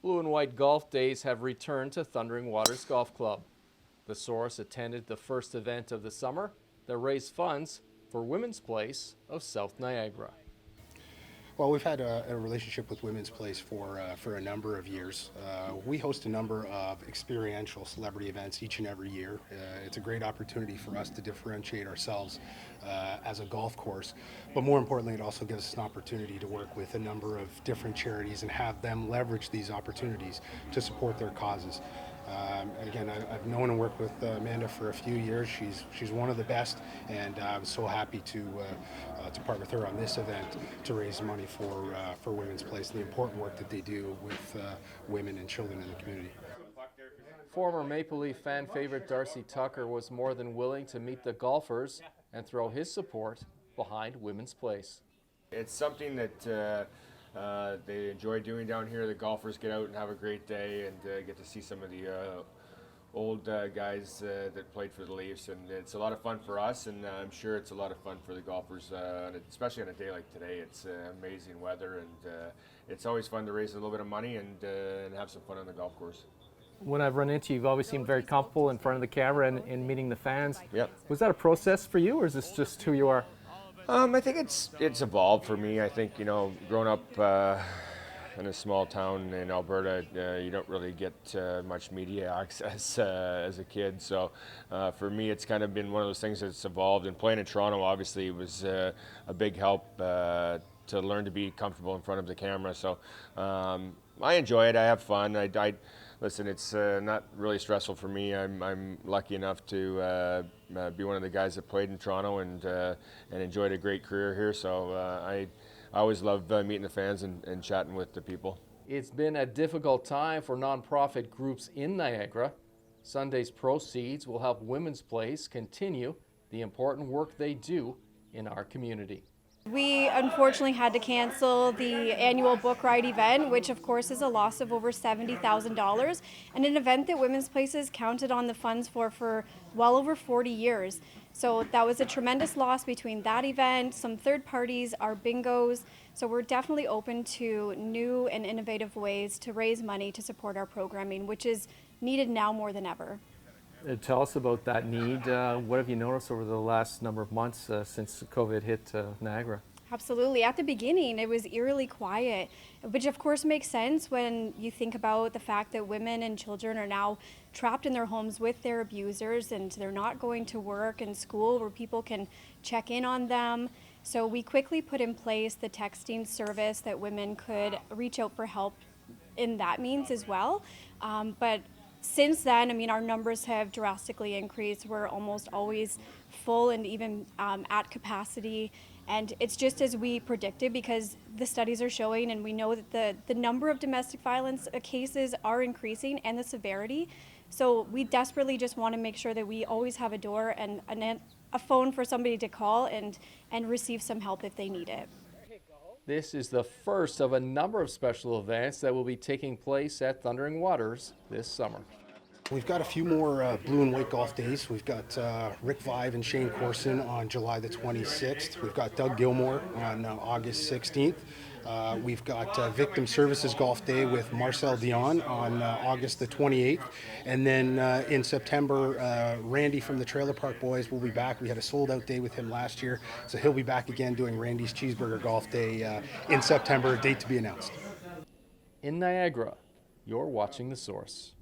Blue and White Golf Days have returned to Thundering Waters Golf Club. The Source attended the first event of the summer that raised funds for Women's Place of South Niagara. Well, we've had a relationship with Women's Place for a number of years. We host a number of experiential celebrity events each and every year. It's a great opportunity for us to differentiate ourselves as a golf course, but more importantly, it also gives us an opportunity to work with a number of different charities and have them leverage these opportunities to support their causes. And again, I've known and worked with Amanda for a few years. She's one of the best, and I was so happy to partner with her on this event to raise money for Women's Place and the important work that they do with women and children in the community. Former Maple Leaf fan favorite Darcy Tucker was more than willing to meet the golfers and throw his support behind Women's Place. It's something that they enjoy doing down here. The golfers get out and have a great day and get to see some of the old guys that played for the Leafs, and it's a lot of fun for us, and I'm sure it's a lot of fun for the golfers, especially on a day like today. It's amazing weather, and it's always fun to raise a little bit of money and have some fun on the golf course. When I've run into you, you've always seemed very comfortable in front of the camera and meeting the fans. Yep. Was that a process for you, or is this just who you are? I think it's evolved for me. I think, growing up in a small town in Alberta, you don't really get much media access as a kid. So for me, it's kind of been one of those things that's evolved. And playing in Toronto, obviously, was a big help to learn to be comfortable in front of the camera. So I enjoy it. I have fun. Listen, it's not really stressful for me. I'm lucky enough to be one of the guys that played in Toronto and enjoyed a great career here. So I always love meeting the fans and chatting with the people. It's been a difficult time for nonprofit groups in Niagara. Sunday's proceeds will help Women's Place continue the important work they do in our community. We unfortunately had to cancel the annual book ride event, which of course is a loss of over $70,000, and an event that Women's Places counted on the funds for well over 40 years. So that was a tremendous loss between that event, some third parties, our bingos. So we're definitely open to new and innovative ways to raise money to support our programming, which is needed now more than ever. Tell us about that need. What have you noticed over the last number of months since COVID hit Niagara? Absolutely. At the beginning, it was eerily quiet, which of course makes sense when you think about the fact that women and children are now trapped in their homes with their abusers, and they're not going to work and school where people can check in on them. So we quickly put in place the texting service that women could reach out for help in that means as well. But since then, our numbers have drastically increased. We're almost always full and even at capacity. And it's just as we predicted, because the studies are showing, and we know that the number of domestic violence cases are increasing and the severity. So we desperately just want to make sure that we always have a door and a phone for somebody to call and receive some help if they need it. This is the first of a number of special events that will be taking place at Thundering Waters this summer. We've got a few more Blue and White Golf Days. We've got Rick Vive and Shane Corson on July the 26th. We've got Doug Gilmore on August 16th. We've got Victim Services Golf Day with Marcel Dion on August the 28th. And then in September, Randy from the Trailer Park Boys will be back. We had a sold-out day with him last year, so he'll be back again doing Randy's Cheeseburger Golf Day in September, a date to be announced. In Niagara, you're watching The Source.